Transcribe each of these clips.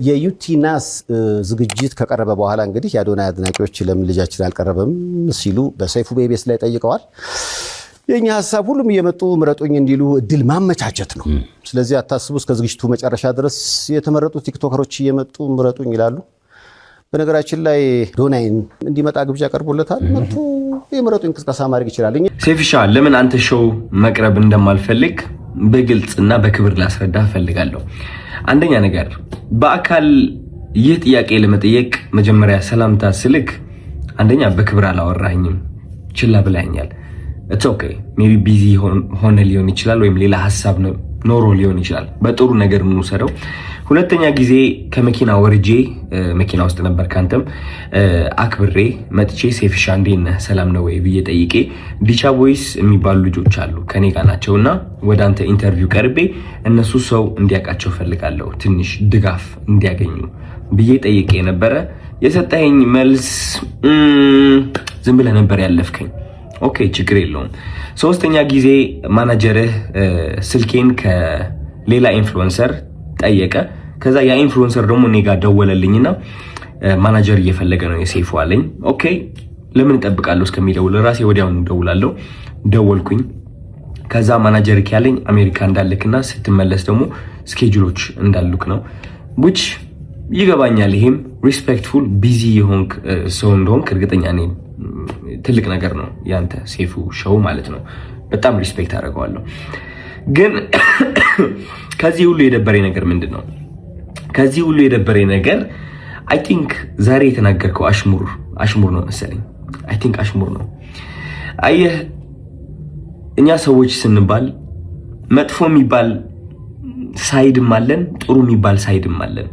የዩቲናስ ዝግጅት ከቀረበ በኋላ እንግዲህ የአዶናይ አድናቂዎች ለምን ልጃችን አልቀረበም ሲሉ በሰይፉ ቤቤስ ላይ ጠይቀዋል። የኛ ሐሳብ ሁሉም እየመጡ ምረጡኝ እንዲሉ እድል ማመቻቸት ነው። ስለዚህ አታስቡ፣ እስከ ዝግጅቱ መጨረሻ ድረስ የተመረጡ ቲክቶከሮች እየመጡ ምረጡኝ ይላሉ። በነገራችን ላይ አዶናይን እንዲመጣ ግብዣ ቀርቦለታል። መጥቶ የምረጡኝ ቅስቀሳ ማድረግ ይችላል። ሴፍሻ ለምን አንተ ሾው መቅረብ እንደማልፈልግ በግልጽና በክብር ላስረዳ ፈልጋለሁ። አንደኛ ነገር በአካል ይህ ጥያቄ ለመጠየቅ መጀመሪያ ሰላምታ ስልክ አንደኛ በክብር አላወራኝም፣ ችላ ብላኛል። it's okay maybe busy ሆነ ሊሆን ይችላል ወይም ሌላ ሐሳብ ኖሮ ሊሆን ይችላል። በጥሩ ነገር ምን ወሰደው። ሁለተኛ ጊዜ ከመኪና ወርጄ መኪና ውስጥ ነበር ካንተም አክብሬ መጥቼ ሴፍሻ እንዴት ነህ ሰላም ነው ወይ ብዬ ጠይቄ ዲቻ ቮይስ የሚባሉ ልጆች አሉ ከኔ ጋር ናቸውና ወደ አንተ ኢንተርቪው ቀርቤ እነሱ ሰው እንዲያውቃቸው ፈልጋለሁ ትንሽ ድጋፍ እንዲያገኙ ብዬ ጠይቄ ነበረ። የሰጠኸኝ መልስ ዝም ብለህ ነበር ያለፍከኝ። ኦኬ ችግር የለውም። ሶስተኛ ጊዜ ማናጀርህ ስልኬን ከሌላ ኢንፍሉዌንሰር ጠየቀ። ከዛ ያ ኢንፍሉዌንሰር ደግሞ እኔ ጋር ደወለልኝና ማናጀር እየፈለገ ነው የሴፉ አለኝ። ኦኬ ለምን እጠብቃለሁ እስከሚደውል ራሴ ወዲያውኑ ደውላለሁ። ደወልኩኝ። ከዛ ማናጀር ያለኝ አሜሪካ እንዳልክና ስትመለስ ደግሞ ስኬጁሎች እንዳሉክ ነው which ይገባኛል። ይሄም ሪስፔክትፉል ቢዚ የሆንክ ሰው እንደሆንክ እርግጠኛ ነኝ። ትልቅ ነገር ነው ያንተ ሴፉ ሾው ማለት ነው። በጣም ሪስፔክት አደርገዋለሁ። ግን ከዚህ ሁሉ የደበረኝ ነገር ምንድነው? ከዚህ ሁሉ የደበረኝ ነገር አይ ቲንክ ዛሬ የተናገርከው አሽሙር ነው መሰለኝ። አይ ቲንክ አሽሙር ነው። አየህ እኛ ሰዎች ስንባል መጥፎ የሚባል ሳይድም አለን፣ ጥሩ የሚባል ሳይድም አለን።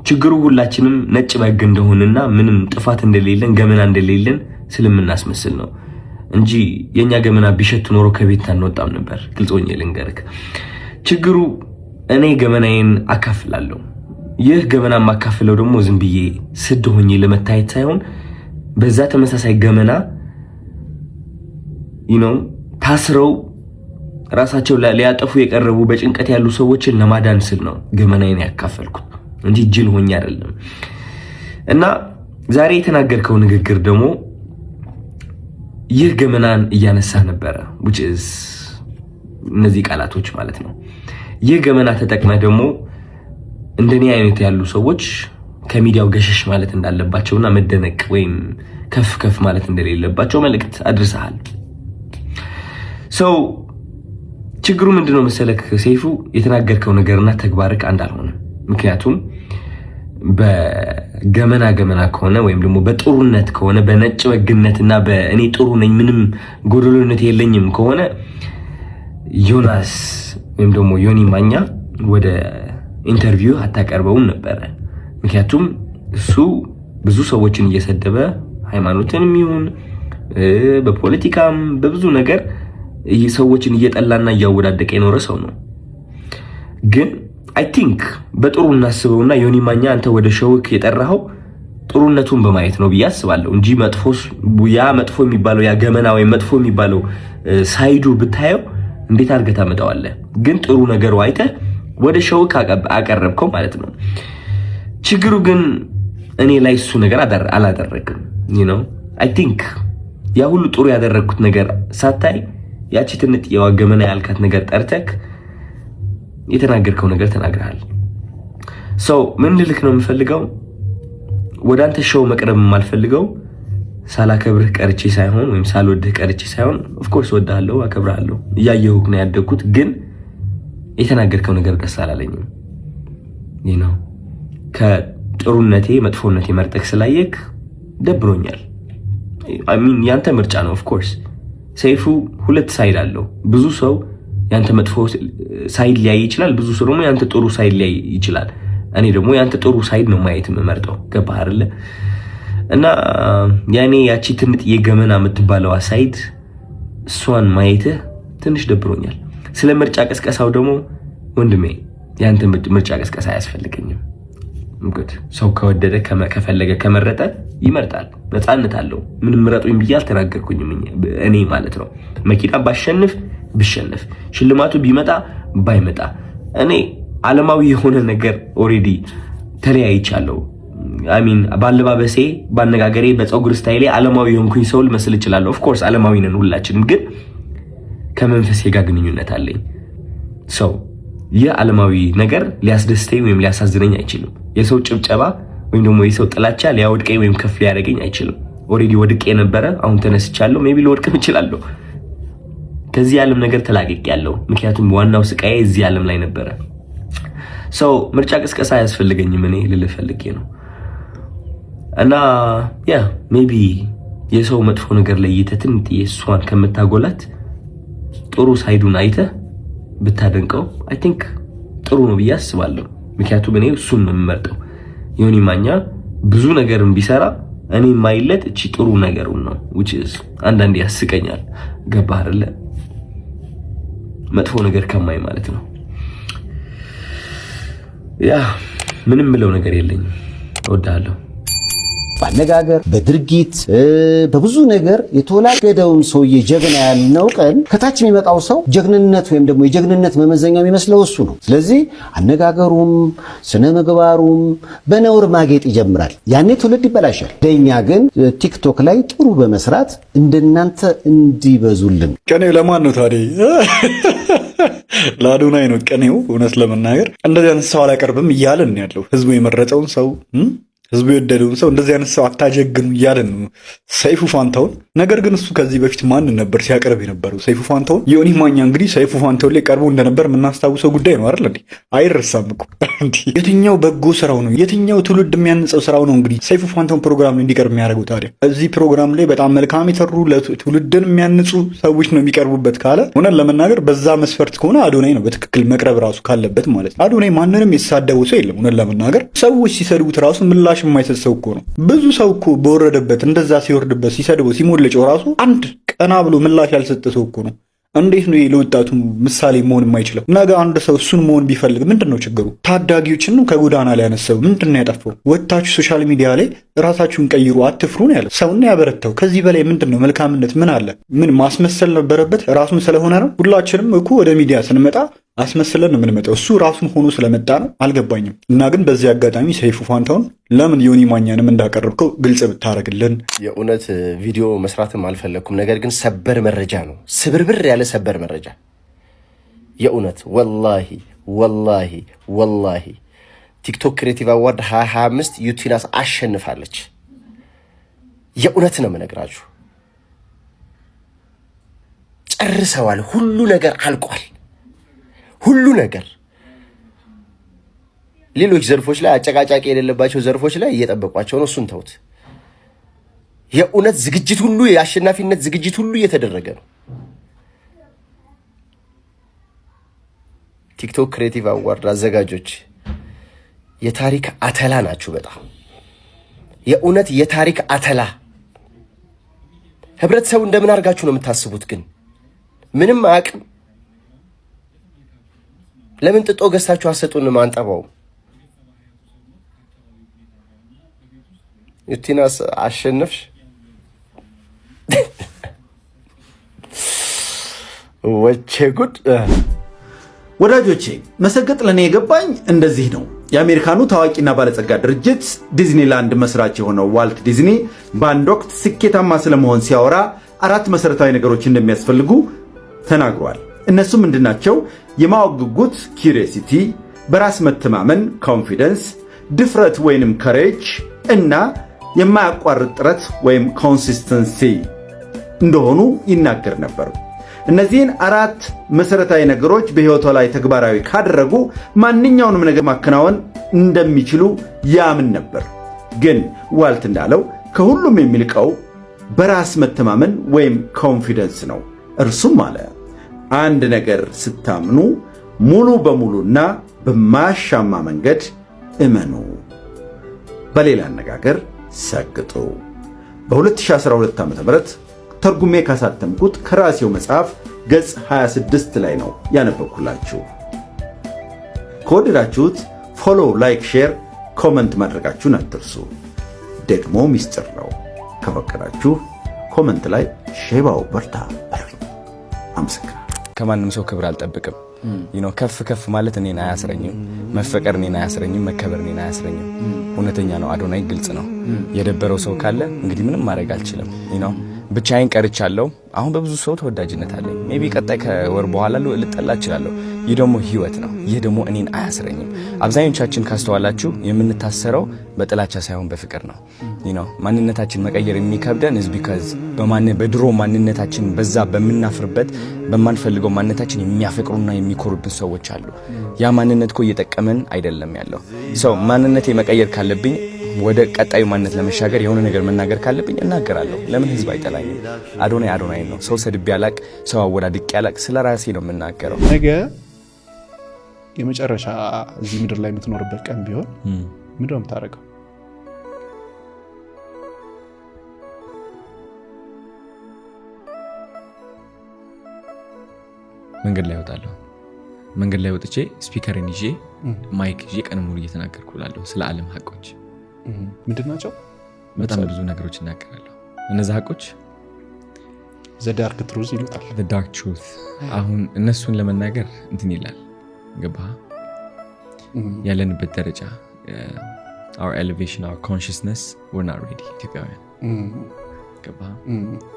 ችግሩ ሁላችንም ነጭ በግ እንደሆነና ምንም ጥፋት እንደሌለን ገመና እንደሌለን ስለምናስመስል ነው እንጂ የኛ ገመና ቢሸት ኖሮ ከቤት አንወጣም ነበር። ግልጾኝ ልንገርክ፣ ችግሩ እኔ ገመናዬን አካፍላለሁ። ይህ ገመና ማካፍለው ደግሞ ዝም ብዬ ስድ ሆኜ ለመታየት ሳይሆን በዛ ተመሳሳይ ገመና ታስረው ራሳቸው ሊያጠፉ የቀረቡ በጭንቀት ያሉ ሰዎችን ለማዳን ስል ነው ገመናዬን ያካፈልኩት እንጂ ጅል ሆኜ አይደለም። እና ዛሬ የተናገርከው ንግግር ደግሞ ይህ ገመናን እያነሳ ነበረ which is እነዚህ ቃላቶች ማለት ነው። ይህ ገመና ተጠቅመህ ደግሞ እንደኔ አይነት ያሉ ሰዎች ከሚዲያው ገሸሽ ማለት እንዳለባቸውና መደነቅ ወይም ከፍ ማለት እንደሌለባቸው መልእክት አድርሰሃል። ችግሩ ምንድነው መሰለክ ሴፉ፣ የተናገርከው ነገርና ተግባርክ አንድ አልሆነም። ምክንያቱም በገመና ከሆነ ወይም ደግሞ በጥሩነት ከሆነ በነጭ ወግነትና በእኔ ጥሩ ነኝ ምንም ጎደሎነት የለኝም ከሆነ ዮናስ ወይም ደግሞ ዮኒ ማኛ ወደ ኢንተርቪው አታቀርበውም ነበር። ምክንያቱም እሱ ብዙ ሰዎችን እየሰደበ ሃይማኖትንም ይሁን በፖለቲካም በብዙ ነገር ሰዎችን እየጠላና እያወዳደቀ የኖረ ሰው ነው። ግን አይ ቲንክ በጥሩ እናስበውና ዮኒ ማኛ አንተ ወደ ሾውክ የጠራኸው ጥሩነቱን በማየት ነው ብዬ አስባለሁ እንጂ መጥፎ የሚባለው ያ ገመና ወይ መጥፎ የሚባለው ሳይዱ ብታየው እንዴት አድርገህ ታመጣዋለህ? ግን ጥሩ ነገሩ አይተህ ወደ ሾውክ አቀረብከው ማለት ነው። ችግሩ ግን እኔ ላይ እሱ ነገር አላደረግም። አይ ቲንክ ያ ሁሉ ጥሩ ያደረግኩት ነገር ሳታይ ያቺ ትንጥ የዋገመና ያልካት ነገር ጠርተክ የተናገርከው ነገር ተናግረሃል። ምን ልልክ ነው የምፈልገው፣ ወደ አንተ ሾው መቅረብ የማልፈልገው ሳላከብርህ ቀርቼ ሳይሆን ወይም ሳልወድህ ቀርቼ ሳይሆን ኦፍ ኮርስ ወድሃለሁ፣ አከብርሃለሁ፣ እያየሁህ ነው ያደግኩት። ግን የተናገርከው ነገር ደስ አላለኝም። ከጥሩነቴ መጥፎነቴ መርጠክ ስላየክ ደብሮኛል። ያንተ ምርጫ ነው። ኦፍ ኮርስ ሰይፉ ሁለት ሳይድ አለው። ብዙ ሰው ያንተ መጥፎ ሳይድ ሊያይ ይችላል፣ ብዙ ሰው ደግሞ ያንተ ጥሩ ሳይድ ሊያይ ይችላል። እኔ ደግሞ ያንተ ጥሩ ሳይድ ነው ማየት የምመርጠው። ገባህ አይደለ? እና ያኔ ያቺ ትንጥ የገመና የምትባለዋ ሳይድ እሷን ማየትህ ትንሽ ደብሮኛል። ስለ ምርጫ ቀስቀሳው ደግሞ ወንድሜ ያንተ ምርጫ ቀስቀሳ አያስፈልገኝም። ሰው ከወደደ ከፈለገ ከመረጠ ይመርጣል፣ ነፃነት አለው። ምንም ምረጡኝ ብዬ አልተናገርኩኝም እኔ ማለት ነው። መኪና ብሸነፍ ሽልማቱ ቢመጣ ባይመጣ እኔ ዓለማዊ የሆነ ነገር ኦሬዲ ተለያይቻለሁ። አሚን ባለባበሴ፣ ባነጋገሬ፣ በፀጉር ስታይሌ ዓለማዊ የሆንኩኝ ሰው ልመስል እችላለሁ። ኦፍ ኮርስ ዓለማዊ ነን ሁላችንም፣ ግን ከመንፈሴ ጋር ግንኙነት አለኝ። ሰው ይህ ዓለማዊ ነገር ሊያስደስተኝ ወይም ሊያሳዝነኝ አይችልም። የሰው ጭብጨባ ወይም ደግሞ የሰው ጥላቻ ሊያወድቀኝ ወይም ከፍ ሊያደርገኝ አይችልም። ኦልሬዲ ወድቄ ነበረ፣ አሁን ተነስቻለሁ። ሜቢ ልወድቅም እችላለሁ። ከዚህ ዓለም ነገር ተላቅቄያለሁ። ምክንያቱም ዋናው ስቃዬ እዚህ ዓለም ላይ ነበረ። ሰው ምርጫ ቅስቀሳ አያስፈልገኝም እኔ ልልህ ፈልጌ ነው። እና ያ ሜቢ የሰው መጥፎ ነገር ለይተህ ትንጥዬ እሷን ከምታጎላት ጥሩ ሳይዱን አይተህ ብታደንቀው አይ ቲንክ ጥሩ ነው ብዬ አስባለሁ። ምክንያቱም እኔ እሱን ነው የምመርጠው። ዮኒ ማኛ ብዙ ነገርም ቢሰራ እኔ ማይለት እቺ ጥሩ ነገሩን ነው which is አንዳንዴ ያስቀኛል። ገባህ አይደለ? መጥፎ ነገር ከማይ ማለት ነው። ያ ምንም ምለው ነገር የለኝም። እወዳለሁ። ባነጋገር በድርጊት በብዙ ነገር የተወላገደውን ሰውዬ ጀግና ያልነው ቀን ከታች የሚመጣው ሰው ጀግንነት ወይም ደግሞ የጀግንነት መመዘኛው የሚመስለው እሱ ነው። ስለዚህ አነጋገሩም ስነ ምግባሩም በነውር ማጌጥ ይጀምራል። ያኔ ትውልድ ይበላሻል። ለእኛ ግን ቲክቶክ ላይ ጥሩ በመስራት እንደናንተ እንዲበዙልን። ቀኔው ለማን ነው ታዲያ? ለአዶናይ ነው ቀኔው። እውነት ለመናገር እንደዚህ አይነት ሰው አላቀርብም እያለን ያለው ህዝቡ የመረጠውን ሰው ህዝቡ የወደደውን ሰው እንደዚህ አይነት ሰው አታጀግኑ እያለን ነው ሰይፉ ፋንታውን። ነገር ግን እሱ ከዚህ በፊት ማንን ነበር ሲያቀርብ የነበረው? ሰይፉ ፋንታውን። ዮኒ ማኛ እንግዲህ ሰይፉ ፋንታውን ላይ ቀርቦ እንደነበር የምናስታውሰው ጉዳይ ነው አይደል? አይረሳም እኮ። የትኛው በጎ ስራው ነው? የትኛው ትውልድ የሚያንጸው ስራው ነው እንግዲህ ሰይፉ ፋንታውን ፕሮግራም ላይ እንዲቀርብ የሚያደርገው? ታዲያ እዚህ ፕሮግራም ላይ በጣም መልካም የሰሩ ትውልድን የሚያንጹ ሰዎች ነው የሚቀርቡበት ካለ እውነት ለመናገር በዛ መስፈርት ከሆነ አዶናይ ነው በትክክል መቅረብ ራሱ ካለበት ማለት ነው። አዶናይ ማንንም የተሳደበው ሰው የለም። እውነት ለመናገር ሰዎች ሲሰድቡት ራሱ ምላሽ የማይሰጥ ሰው እኮ ነው። ብዙ ሰው እኮ በወረደበት እንደዛ ሲወርድበት ሲሰድበው ሲሞለጨው ራሱ አንድ ቀና ብሎ ምላሽ ያልሰጠ ሰው እኮ ነው። እንዴት ነው ለወጣቱ ምሳሌ መሆን የማይችለው? ነገ አንድ ሰው እሱን መሆን ቢፈልግ ምንድን ነው ችግሩ? ታዳጊዎችን ነው ከጎዳና ላይ ያነሳው። ምንድን ነው ያጠፋው? ወጣችሁ ሶሻል ሚዲያ ላይ ራሳችሁን ቀይሩ፣ አትፍሩ ነው ያለው። ሰውን ያበረታው። ከዚህ በላይ ምንድን ነው መልካምነት? ምን አለ? ምን ማስመሰል ነበረበት? ራሱን ስለሆነ ነው። ሁላችንም እኮ ወደ ሚዲያ ስንመጣ አስመስለን ነው የምንመጣው። እሱ ራሱን ሆኖ ስለመጣ ነው። አልገባኝም። እና ግን በዚህ አጋጣሚ ሰይፉ ፋንታውን ለምን ዮኒ ማኛንም እንዳቀረብከው ግልጽ ብታደርግልን። የእውነት ቪዲዮ መስራትም አልፈለግኩም። ነገር ግን ሰበር መረጃ ነው፣ ስብርብር ያለ ሰበር መረጃ። የእውነት ወላሂ ቲክቶክ ክሬቲቭ አዋርድ 2025 ዩቲናስ አሸንፋለች። የእውነት ነው የምነግራችሁ። ጨርሰዋል። ሁሉ ነገር አልቋል። ሁሉ ነገር ሌሎች ዘርፎች ላይ አጨቃጫቂ የሌለባቸው ዘርፎች ላይ እየጠበቋቸው ነው። እሱን ተውት። የእውነት ዝግጅት ሁሉ የአሸናፊነት ዝግጅት ሁሉ እየተደረገ ነው። ቲክቶክ ክሬቲቭ አዋርድ አዘጋጆች የታሪክ አተላ ናችሁ። በጣም የእውነት የታሪክ አተላ። ህብረተሰቡ እንደምን አድርጋችሁ ነው የምታስቡት? ግን ምንም አያውቅም። ለምን ጥጦ ገዝታችሁ አሰጡንም? አንጠባው። ዩቲናስ አሸነፍሽ። ወቼ ጉድ ወዳጆቼ። መሰገጥ ለኔ የገባኝ እንደዚህ ነው። የአሜሪካኑ ታዋቂና ባለጸጋ ድርጅት ዲዝኒላንድ መስራች የሆነው ዋልት ዲዝኒ በአንድ ወቅት ስኬታማ ስለመሆን ሲያወራ 4 መሰረታዊ ነገሮች እንደሚያስፈልጉ ተናግሯል። እነሱ ምንድናቸው? የማወቅ ጉጉት ኪዩሪዮሲቲ፣ በራስ መተማመን ኮንፊደንስ፣ ድፍረት ወይንም ከሬጅ እና የማያቋርጥ ጥረት ወይም ኮንሲስተንሲ እንደሆኑ ይናገር ነበር። እነዚህን 4 መሰረታዊ ነገሮች በህይወቷ ላይ ተግባራዊ ካደረጉ ማንኛውንም ነገር ማከናወን እንደሚችሉ ያምን ነበር። ግን ዋልት እንዳለው ከሁሉም የሚልቀው በራስ መተማመን ወይም ኮንፊደንስ ነው። እርሱም አለ አንድ ነገር ስታምኑ ሙሉ በሙሉና በማያሻማ መንገድ እመኑ። በሌላ አነጋገር ሰግጡ። በ2012 ዓ.ም ተርጉሜ ካሳተምኩት ከራሴው መጽሐፍ ገጽ 26 ላይ ነው ያነበብኩላችሁ። ከወደዳችሁት ፎሎ፣ ላይክ፣ ሼር፣ ኮመንት ማድረጋችሁን አትርሱ። ደግሞ ሚስጥር ነው። ከፈቀዳችሁ ኮመንት ላይ ሼባው በርታ በሉኝ። አመሰግናለሁ። ከማንም ሰው ክብር አልጠብቅም። ከፍ ከፍ ማለት እኔን አያስረኝም፣ መፈቀር እኔን አያስረኝም፣ መከበር እኔን አያስረኝም። እውነተኛ ነው አዶናይ፣ ግልጽ ነው። የደበረው ሰው ካለ እንግዲህ ምንም ማድረግ አልችልም። ብቻዬን ቀርቻለሁ። አሁን በብዙ ሰው ተወዳጅነት አለኝ። ሜቢ ቀጣይ ከወር በኋላ ልጠላ እችላለሁ። ይህ ደግሞ ህይወት ነው። ይህ ደግሞ እኔን አያስረኝም። አብዛኞቻችን ካስተዋላችሁ የምንታሰረው በጥላቻ ሳይሆን በፍቅር ነው። ማንነታችን መቀየር የሚከብደን is because በድሮ ማንነታችን በዛ በምናፍርበት በማንፈልገው ማንነታችን የሚያፈቅሩና የሚኮሩብን ሰዎች አሉ። ያ ማንነት እኮ እየጠቀመን አይደለም ያለው። ሰው ማንነቴ መቀየር ካለብኝ ወደ ቀጣዩ ማንነት ለመሻገር የሆነ ነገር መናገር ካለብኝ እናገራለሁ። ለምን ህዝብ አይጠላኝም? አዶናይ ነው። ሰው ሰድቤ ያላቅ፣ ሰው አወዳድቄ ያላቅ፣ ስለ ራሴ ነው የምናገረው። ነገ የመጨረሻ እዚህ ምድር ላይ የምትኖርበት ቀን ቢሆን ምንድን ነው የምታደርገው? መንገድ ላይ እወጣለሁ። መንገድ ላይ ወጥቼ ስፒከርን ይዤ ማይክ ይዤ ቀን ሙሉ እየተናገርኩ እላለሁ ስለ ዓለም ሀቆች። ምንድን ናቸው? በጣም ብዙ ነገሮች እናገራለሁ። እነዚህ ሀቆች the dark truth ይሉታል። the dark truth አሁን እነሱን ለመናገር እንትን ይላል። ገባህ? ያለንበት ደረጃ our elevation, our consciousness, we're not ready ኢትዮጵያውያን። ገባህ?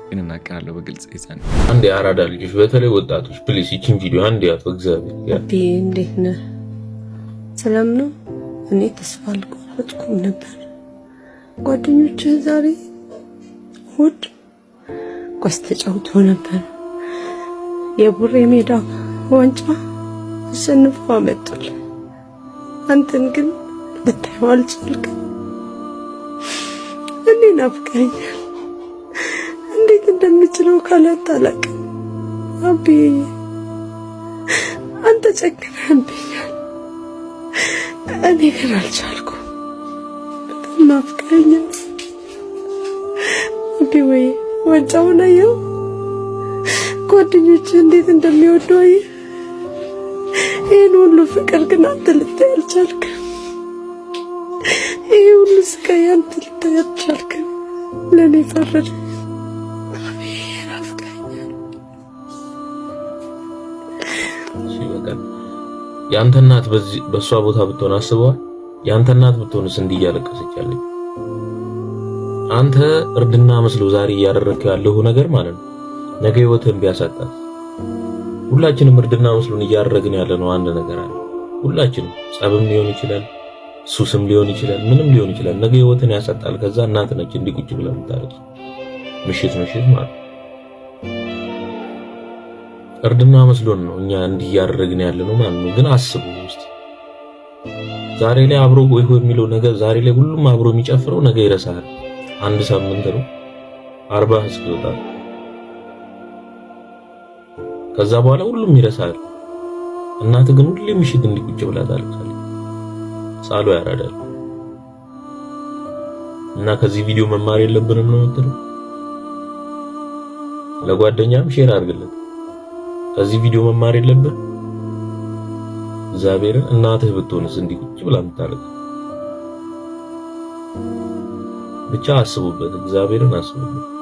ግን እናገራለሁ በግልጽ ይዛን አንድ የአራዳ ልጆች በተለይ ወጣቶች ፕሊስ ይቺን ቪዲዮ አንድ ያቱ እግዚአብሔር አቢ እንዴት ነህ? ሰላም ነው? እኔ ተስፋ አልቆረጥኩም ነበር። ጓደኞቼ ዛሬ እሑድ ኳስ ተጫውተው ነበር። የቡሬ ሜዳ ዋንጫ አሸንፈው አመጡልህ። አንተን ግን ልታየው አልቻልክም። እኔ ናፍቀኸኛል። እንዴት እንደምችለው ካላንተ አላውቅም። አቢ አንተ ጨክነህብኛል። እኔ ግን አልቻልኩም። በጣም ናፍቀኸኛል። አቢ ወይ ዋንጫውን አየኸው? ጓደኞችህ እንዴት እንደሚወዱ አየህ? ይህን ሁሉ ፍቅር ግን አንተ ልታይ አልቻልክም። ይህ ሁሉ ስቃይ አንተ ልታይ አልቻልክም። ለእኔ ፈረድ። ያንተ እናት በሷ ቦታ ብትሆን አስበዋል? ያንተ እናት ብትሆንስ እንዲህ እያለቀሰች ያለች? አንተ እርድና መስሎ ዛሬ እያደረግከው ያለው ነገር ማለት ነው ነገ ህይወትን ቢያሳጣት። ሁላችንም እርድና መስሎን እያደረግን ያለ ነው አንድ ነገር አለ። ሁላችንም ጸብም ሊሆን ይችላል፣ ሱስም ሊሆን ይችላል፣ ምንም ሊሆን ይችላል። ነገ ህይወትን ያሳጣል። ከዛ እናት ነች እንዲህ ቁጭ ብላ የምታለቅስ ምሽት ማለት እርድና መስሎን ነው እኛ እንዲህ እያደረግን ያለ ነው ማለት ነው። ግን አስቡ እስቲ ዛሬ ላይ አብሮ ሆይ ሆይ የሚለው ነገር ዛሬ ላይ ሁሉም አብሮ የሚጨፍረው ነገ ይረሳል። አንድ ሳምንት ነው 40 ህዝብ ይወጣል። ከዛ በኋላ ሁሉም ይረሳል። እናት ግን ሁሌ ምሽት እንዲህ ቁጭ ብላ ታለቅሳለች። ሳሉ ያራዳል። እና ከዚህ ቪዲዮ መማር የለብንም ነው የምትለው? ለጓደኛም ሼር አድርግለት። ከዚህ ቪዲዮ መማር የለብን? እግዚአብሔርን እናትህ ብትሆንስ እንዲህ ቁጭ ብላ የምታለቅስ? ብቻ አስቡበት፣ እግዚአብሔርን አስቡበት።